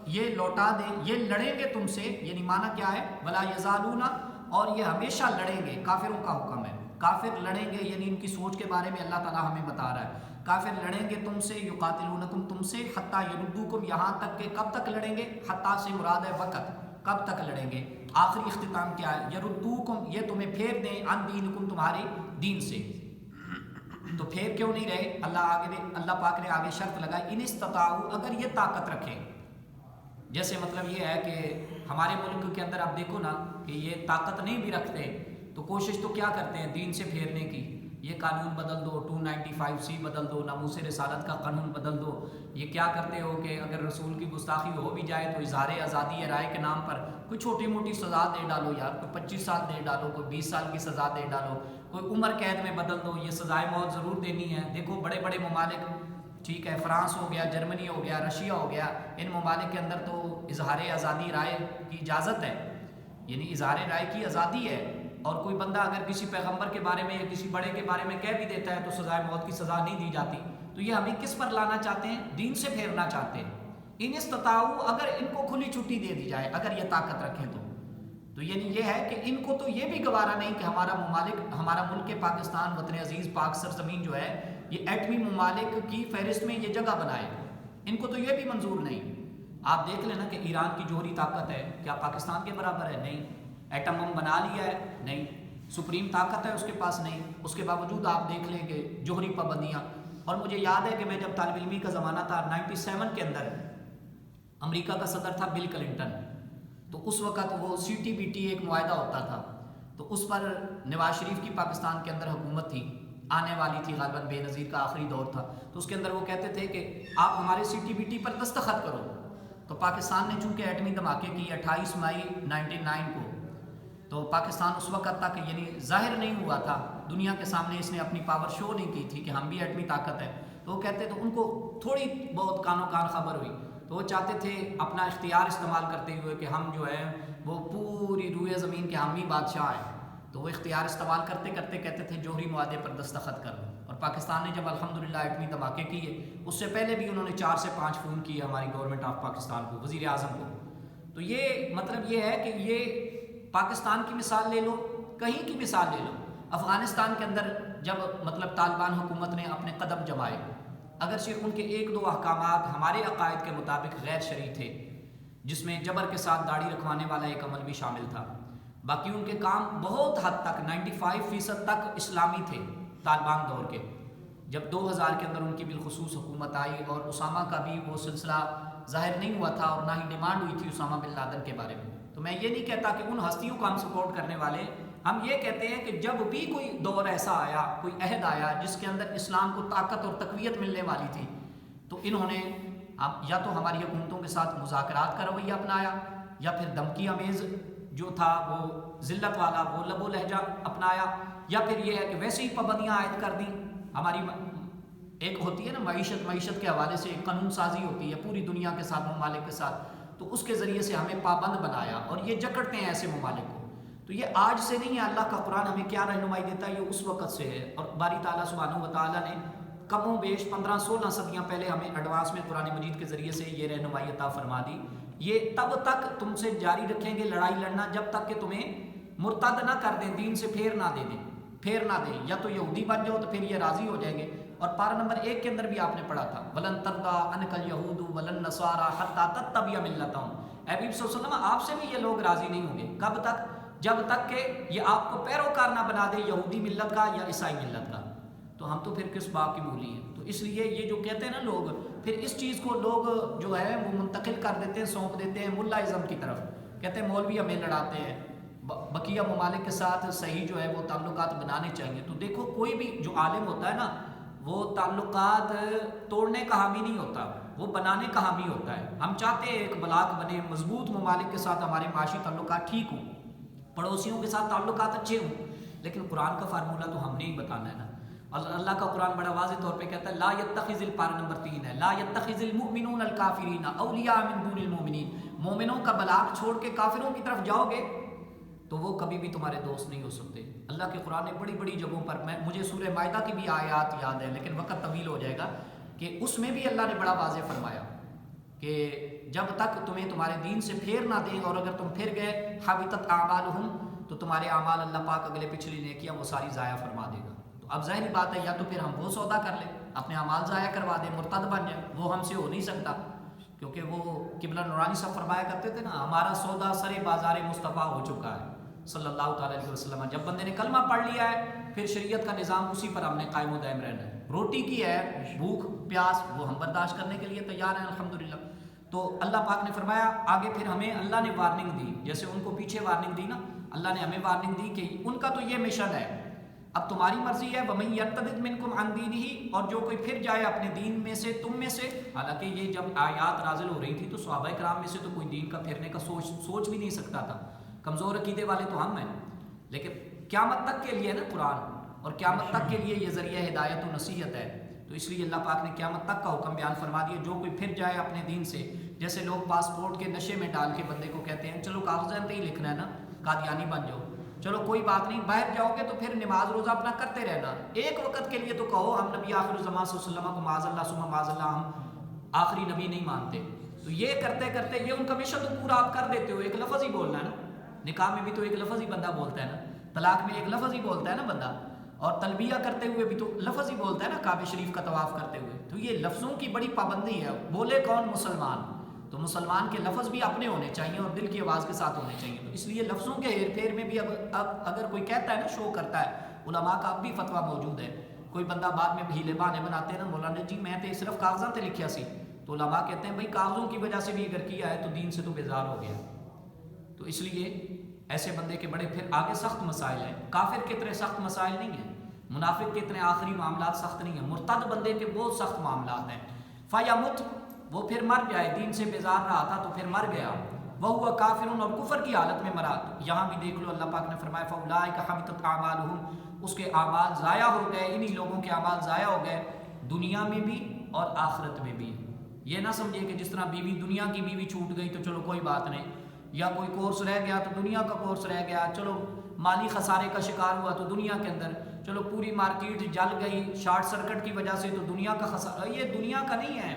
یہ لوٹا دیں، یہ لڑیں گے تم سے. یعنی معنی کیا ہے؟ ولا یزالون، اور یہ ہمیشہ لڑیں گے. کافروں کا حکم ہے، کافر لڑیں گے، یعنی ان کی سوچ کے بارے میں اللہ تعالیٰ ہمیں بتا رہا ہے. کافر لڑیں گے تم سے، یقاتلونکم تم سے، حتی یردوکم یہاں تک کہ کب تک لڑیں گے؟ حتی سے مراد ہے وقت، کب تک لڑیں گے. آخری اختتام کیا ہے؟ یردوکم یہ تمہیں پھیر دیں، عن دینکم تمہارے دین سے. تو پھیر کیوں نہیں رہے؟ اللہ پاک نے آگے شرط لگائی، ان استطاعوا اگر یہ طاقت رکھیں. جیسے مطلب یہ ہے کہ ہمارے ملک کے اندر آپ دیکھو نا کہ یہ طاقت نہیں بھی رکھتے، تو کوشش تو کیا کرتے ہیں دین سے پھیرنے کی. یہ قانون بدل دو، 295C بدل دو، ناموس رسالت کا قانون بدل دو. یہ کیا کرتے ہو کہ اگر رسول کی گستاخی ہو بھی جائے تو اظہار آزادی رائے کے نام پر کوئی چھوٹی موٹی سزا دے ڈالو یار، کوئی 25 سال دے ڈالو، کوئی 20 سال کی سزا دے ڈالو، کوئی عمر قید میں بدل دو. یہ سزائے موت ضرور دینی ہے. دیکھو بڑے بڑے ممالک، ٹھیک ہے، فرانس ہو گیا، جرمنی ہو گیا، رشیا ہو گیا، ان ممالک کے اندر تو اظہار آزادی رائے کی اجازت ہے، یعنی اظہار رائے کی آزادی ہے. اور کوئی بندہ اگر کسی پیغمبر کے بارے میں یا کسی بڑے کے بارے میں کہہ بھی دیتا ہے تو سزائے موت کی سزا نہیں دی جاتی. تو یہ ہمیں کس پر لانا چاہتے ہیں؟ دین سے پھیرنا چاہتے ہیں. ان استطاعوا اگر ان کو کھلی چھٹی دے دی جائے، اگر یہ طاقت رکھیں تو یعنی یہ ہے کہ ان کو تو یہ بھی گوارا نہیں کہ ہمارا ملک پاکستان، وطن عزیز پاک سرزمین جو ہے، یہ ایٹمی ممالک کی فہرست میں یہ جگہ بنائے. ان کو تو یہ بھی منظور نہیں. آپ دیکھ لینا کہ ایران کی جوہری طاقت ہے کیا پاکستان کے برابر ہے؟ نہیں. ایٹم بم بنا لیا ہے؟ نہیں. سپریم طاقت ہے اس کے پاس؟ نہیں. اس کے باوجود آپ دیکھ لیں کہ جوہری پابندیاں. اور مجھے یاد ہے کہ میں جب طالب علمی کا زمانہ تھا 97 کے اندر، امریکہ کا صدر تھا بل کلنٹن، تو اس وقت وہ CTBT ایک معاہدہ ہوتا تھا، تو اس پر نواز شریف کی پاکستان کے اندر حکومت تھی، آنے والی تھی، غالباً بے نظیر کا آخری دور تھا. تو اس کے اندر وہ کہتے تھے کہ آپ ہمارے CTBT پر دستخط کرو. تو پاکستان نے چونکہ ایٹمی دھماکے کی 28 مئی 99 کو، تو پاکستان اس وقت تک یعنی ظاہر نہیں ہوا تھا دنیا کے سامنے، اس نے اپنی پاور شو نہیں کی تھی کہ ہم بھی ایٹمی طاقت ہے. تو وہ کہتے تو ان کو تھوڑی بہت کانوں کان خبر ہوئی، تو وہ چاہتے تھے اپنا اختیار استعمال کرتے ہوئے کہ ہم جو ہے وہ پوری روئے زمین کے ہم ہی بادشاہ ہیں. تو وہ اختیار استعمال کرتے کرتے کہتے تھے جوہری معاہدے پر دستخط کر دو. اور پاکستان نے جب الحمدللہ ایٹمی دھماکے کیے، اس سے پہلے بھی انہوں نے 4 سے 5 فون کیے ہماری گورنمنٹ آف پاکستان کو، وزیر اعظم کو. تو یہ مطلب یہ ہے کہ یہ پاکستان کی مثال لے لو، کہیں کی مثال لے لو. افغانستان کے اندر جب مطلب طالبان حکومت نے اپنے قدم جمائے، اگر صرف ان کے 1-2 احکامات ہمارے عقائد کے مطابق غیر شرعی تھے، جس میں جبر کے ساتھ داڑھی رکھوانے والا ایک عمل بھی شامل تھا، باقی ان کے کام بہت حد تک 95% تک اسلامی تھے طالبان دور کے. جب 2000 کے اندر ان کی بالخصوص حکومت آئی اور اسامہ کا بھی وہ سلسلہ ظاہر نہیں ہوا تھا اور نہ ہی ڈیمانڈ ہوئی تھی اسامہ بن لادن کے بارے میں، تو میں یہ نہیں کہتا کہ ان ہستیوں کو ہم سپورٹ کرنے والے. ہم یہ کہتے ہیں کہ جب بھی کوئی دور ایسا آیا، کوئی عہد آیا جس کے اندر اسلام کو طاقت اور تقویت ملنے والی تھی، تو انہوں نے یا تو ہماری حکومتوں کے ساتھ مذاکرات کا رویہ اپنایا، یا پھر دھمکی آمیز جو تھا وہ ذلت والا وہ لب و لہجہ اپنایا، یا پھر یہ ہے کہ ویسے ہی پابندیاں عائد کر دیں. ہماری ایک ہوتی ہے نا معیشت کے حوالے سے ایک قانون سازی ہوتی ہے پوری دنیا کے ساتھ، ممالک کے ساتھ، تو اس کے ذریعے سے ہمیں پابند بنایا اور یہ جکڑتے ہیں ایسے ممالک کو. تو یہ آج سے نہیں ہے، اللہ کا قرآن ہمیں کیا رہنمائی دیتا ہے یہ اس وقت سے ہے. اور باری تعالیٰ سبحانہ و تعالیٰ نے کم و بیش 15-16 صدیاں پہلے ہمیں ایڈوانس میں قرآن مجید کے ذریعے سے یہ رہنمائی عطا فرما دی. یہ تب تک تم سے جاری رکھیں گے لڑائی لڑنا جب تک کہ تمہیں مرتد نہ کر دیں، دین سے پھیر نہ دیں. یا تو یہودی بن جاؤ تو پھر یہ راضی ہو جائیں گے. اور پارہ نمبر 1 کے اندر بھی آپ نے پڑھا تھا ولن ترضى عنك اليهود ولا النصارى حتى تتبع ملتهم. اے نبی صلی اللہ علیہ وسلم آپ سے بھی یہ لوگ راضی نہیں ہوں گے. کب تک؟ جب تک کہ یہ آپ کو پیروکار نہ بنا دے یہودی ملت کا یا عیسائی ملت کا. تو ہم تو پھر کس باب کی مولی ہیں. تو اس لیے یہ جو کہتے ہیں نا لوگ، پھر اس چیز کو لوگ جو ہے وہ منتقل کر دیتے ہیں، سونپ دیتے ہیں ملا ازم کی طرف. کہتے ہیں مولوی ہمیں لڑاتے ہیں، بقیہ ممالک کے ساتھ صحیح جو ہے وہ تعلقات بنانے چاہیے. تو دیکھو کوئی بھی جو عالم ہوتا ہے نا وہ تعلقات توڑنے کا حامی نہیں ہوتا، وہ بنانے کا حامی ہوتا ہے. ہم چاہتے ہیں ایک بلاک بنے، مضبوط ممالک کے ساتھ ہمارے معاشی تعلقات ٹھیک ہوں، پڑوسیوں کے ساتھ تعلقات اچھے ہوں، لیکن قرآن کا فارمولہ تو ہم نے ہی بتانا ہے نا. اللہ کا قرآن بڑا واضح طور پہ کہتا ہے لا يتخذ پارہ نمبر 3 ہے، لا يتخذ المؤمنون الکافرین اولیاء من دون المؤمنین. مومنوں کا بلاک چھوڑ کے کافروں کی طرف جاؤ گے تو وہ کبھی بھی تمہارے دوست نہیں ہو سکتے. اللہ کے قرآن نے بڑی بڑی جگہوں پر، مجھے سورہ مائدہ کی بھی آیات یاد ہے لیکن وقت طویل ہو جائے گا، کہ اس میں بھی اللہ نے بڑا واضح فرمایا کہ جب تک تمہیں تمہارے دین سے پھیر نہ دیں، اور اگر تم پھر گئے حبطت اعمالہم، تو تمہارے اعمال اللہ پاک اگلے پچھلی نیکیاں وہ ساری ضائع فرما دے گا. تو اب ظاہری بات ہے یا تو پھر ہم وہ سودا کر لیں، اپنے اعمال ضائع کروا دیں، مرتد بن جائیں. وہ ہم سے ہو نہیں سکتا، کیونکہ وہ قبلہ نورانی صاحب فرمایا کرتے تھے نا ہمارا سودا سر بازار مصطفیٰ ہو چکا ہے صلی اللہ تعالیٰ علیہ وسلم. جب بندے نے کلمہ پڑھ لیا ہے پھر شریعت کا نظام اسی پر ہم نے قائم و دائم رہنا ہے. روٹی کی ہے بھوک پیاس وہ ہم برداشت کرنے کے لیے تیار ہیں الحمدللہ. تو اللہ پاک نے فرمایا آگے پھر ہمیں اللہ نے وارننگ دی، جیسے ان کو پیچھے وارننگ دی نا، اللہ نے ہمیں وارننگ دی کہ ان کا تو یہ مشن ہے، اب تمہاری مرضی ہے. وَمَن يَرْتَدِدْ مِنْكُمْ عَنْ دِينِهِ، اور جو کوئی پھر جائے اپنے دین میں سے تم میں سے. حالانکہ یہ جب آیات نازل ہو رہی تھی تو صحابہ کرام میں سے تو کوئی دین کا پھرنے کا سوچ بھی نہیں سکتا تھا، کمزور عقیدے والے تو ہم ہیں. لیکن قیامت تک کے لیے نا قرآن، اور قیامت تک کے لیے یہ ذریعہ ہدایت و نصیحت ہے. تو اس لیے اللہ پاک نے قیامت تک کا حکم بیان فرما دیا جو کوئی پھر جائے اپنے دین سے. جیسے لوگ پاسپورٹ کے نشے میں ڈال کے بندے کو کہتے ہیں چلو کاغذات ہی لکھنا ہے نا، قادیانی بن جاؤ، چلو کوئی بات نہیں، باہر جاؤ گے تو پھر نماز روزہ اپنا کرتے رہنا، ایک وقت کے لیے تو کہو ہم نبی آخر الزمان صلی اللہ علیہ وسلم کو معاذ اللہ ثم معاذ اللہ ہم آخری نبی نہیں مانتے. تو یہ کرتے کرتے یہ ان کا مشن تو پورا آپ کر دیتے ہو. ایک لفظ ہی بولنا ہے نا، نکاح میں بھی تو ایک لفظ ہی بندہ بولتا ہے نا، طلاق میں ایک لفظ ہی بولتا ہے نا بندہ، اور تلبیہ کرتے ہوئے بھی تو لفظ ہی بولتا ہے نا کعبہ شریف کا طواف کرتے ہوئے. تو یہ لفظوں کی بڑی پابندی ہے. بولے کون؟ مسلمان. تو مسلمان کے لفظ بھی اپنے ہونے چاہیے اور دل کی آواز کے ساتھ ہونے چاہیے. تو اس لیے لفظوں کے ہیر پھیر میں بھی اب اگر کوئی کہتا ہے نا شو کرتا ہے، علماء کا اب بھی فتویٰ موجود ہے. کوئی بندہ بعد میں ہیلے بہانے بناتے ہیں نا، مولانا جی میں تو صرف کاغذاں تے لکھیا سی، تو علماء کہتے ہیں بھائی کاغذوں کی وجہ سے بھی اگر کیا ہے تو دین سے تو بیزار ہو گیا. تو اس لیے ایسے بندے کے بڑے پھر آگے سخت مسائل ہیں. کافر کے اتنے سخت مسائل نہیں ہیں، منافق کے اتنے آخری معاملات سخت نہیں ہیں، مرتد بندے کے بہت سخت معاملات ہیں. فیمت، وہ پھر مر جائے، دین سے بیزار رہا تھا تو پھر مر گیا، وہ کافرون، اور کفر کی حالت میں مرا. یہاں بھی دیکھ لو اللہ پاک نے فرمایا فاولئک حبطت اعمالہم، اس کے اعمال ضائع ہو گئے، انہی لوگوں کے اعمال ضائع ہو گئے دنیا میں بھی اور آخرت میں بھی. یہ نہ سمجھے کہ جس طرح بیوی دنیا کی بیوی چھوٹ گئی تو چلو کوئی بات نہیں، یا کوئی کورس رہ گیا تو دنیا کا کورس رہ گیا، چلو مالی خسارے کا شکار ہوا تو دنیا کے اندر چلو پوری مارکیٹ جل گئی شارٹ سرکٹ کی وجہ سے تو دنیا کا خسارہ. یہ دنیا کا نہیں ہے،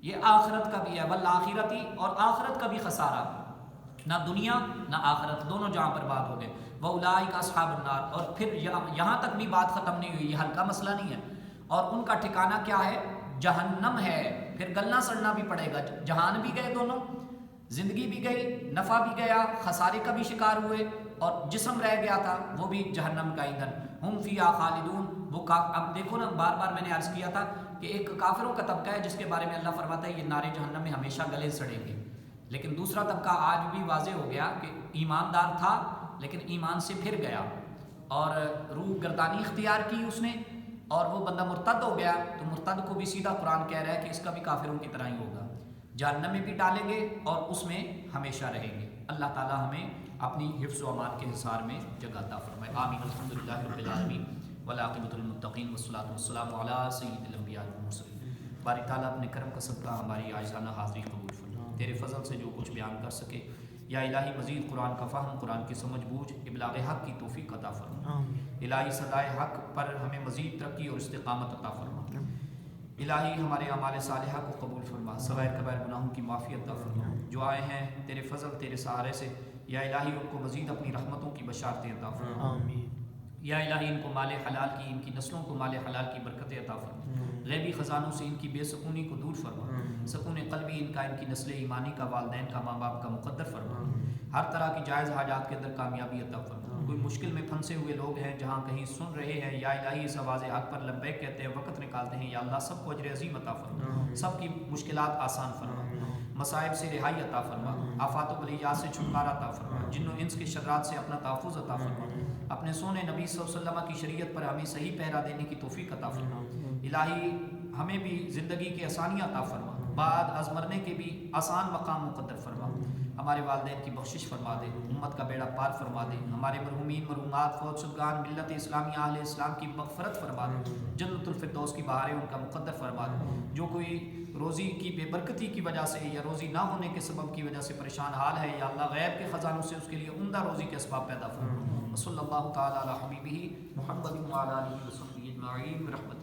یہ آخرت کا بھی ہے. والآخرتی، اور آخرت کا بھی خسارہ، نہ دنیا نہ آخرت دونوں جہاں پر بات ہو گئے. وَأُولَٰئِکَ أَصْحَابُ النَّارِ، اور پھر یہاں تک بھی بات ختم نہیں ہوئی، یہ ہلکا مسئلہ نہیں ہے. اور ان کا ٹھکانہ کیا ہے؟ جہنم ہے. پھر گلنا سڑنا بھی پڑے گا. جہان بھی گئے دونوں، زندگی بھی گئی، نفع بھی گیا، خسارے کا بھی شکار ہوئے، اور جسم رہ گیا تھا وہ بھی جہنم کا ایندھن. ہم فیہا خالدون، وہ اب دیکھو نا، بار بار میں نے عرض کیا تھا کہ ایک کافروں کا طبقہ ہے جس کے بارے میں اللہ فرماتا ہے یہ نارے جہنم میں ہمیشہ گلے سڑیں گے. لیکن دوسرا طبقہ آج بھی واضح ہو گیا کہ ایماندار تھا لیکن ایمان سے پھر گیا اور روح گردانی اختیار کی اس نے، اور وہ بندہ مرتد ہو گیا. تو مرتد کو بھی سیدھا قرآن کہہ رہا ہے کہ اس کا بھی کافروں کی طرح ہی ہوگا، جہنم میں بھی ڈالیں گے اور اس میں ہمیشہ رہیں گے. اللہ تعالی ہمیں اپنی حفظ و امان کے حصار میں جگہ عطا فرمائے. آمین. الحمدللہ رب العالمین والعاقبۃ للمتقین والصلاۃ والسلام علی سید الانبیاء والمرسلین. باری تعالیٰ اپنے کرم کا صدقہ ہماری عاجزانہ حاضری قبول فرما. تیرے فضل سے جو کچھ بیان کر سکے یا الہی مزید قرآن کا فہم، قرآن کی سمجھ بوجھ، ابلاغ حق کی توفیق عطا فرما. الہی صدائے حق پر ہمیں مزید ترقی اور استقامت عطا فرما. الہی ہمارے اعمال صالحہ کو قبول فرما، صغائر کبائر گناہوں کی معافی عطا فرما. جو آئے ہیں تیرے فضل تیرے سہارے سے، یا الہی ان کو مزید اپنی رحمتوں کی بشارتیں عطا فرما. یا الہی ان کو مال حلال کی، ان کی نسلوں کو مال حلال کی برکتیں عطا فرما. غیبی خزانوں سے ان کی بے سکونی کو دور فرما. سکون قلبی ان کا، ان کی نسل ایمانی کا، والدین کا، ماں باپ کا مقدر فرما. ہر طرح کی جائز حاجات کے اندر کامیابی عطا فرما. کوئی مشکل میں پھنسے ہوئے لوگ ہیں جہاں کہیں سن رہے ہیں یا الہی اس آواز حق پر لبیک کہتے ہیں وقت نکالتے ہیں، یا اللہ سب کو اجر عظیم عطا فرما، سب کی مشکلات آسان فرما، مصائب سے رہائی عطا فرما، آفات و بلیات سے چھٹکارا عطا فرما، جن و انس کے شرات سے اپنا تحفظ عطا فرما، اپنے سونے نبی صلی اللہ علیہ وسلم کی شریعت پر ہمیں صحیح پہرا دینے کی توفیق عطا فرما، الہی ہمیں بھی زندگی کی آسانیاں عطا فرما، بعد از مرنے کے بھی آسان مقام مقدر فرما، ہمارے والدین کی بخشش فرما دے، امت کا بیڑا پار فرما دے، ہمارے مرحومین مرحومات فوت شدگان ملت اسلامیہ اہل اسلام کی مغفرت فرما دے، جنت الفردوس کی بہاریں ان کا مقدر فرما دے، جو کوئی روزی کی بے برکتی کی وجہ سے یا روزی نہ ہونے کے سبب کی وجہ سے پریشان حال ہے، یا اللہ غیب کے خزانوں سے اس کے لیے عمدہ روزی کے اسباب پیدا فرما، صلی اللہ تعالی علی حبیبہ محمد وعلی آلہ وصحبہ اجمعین برحمتہ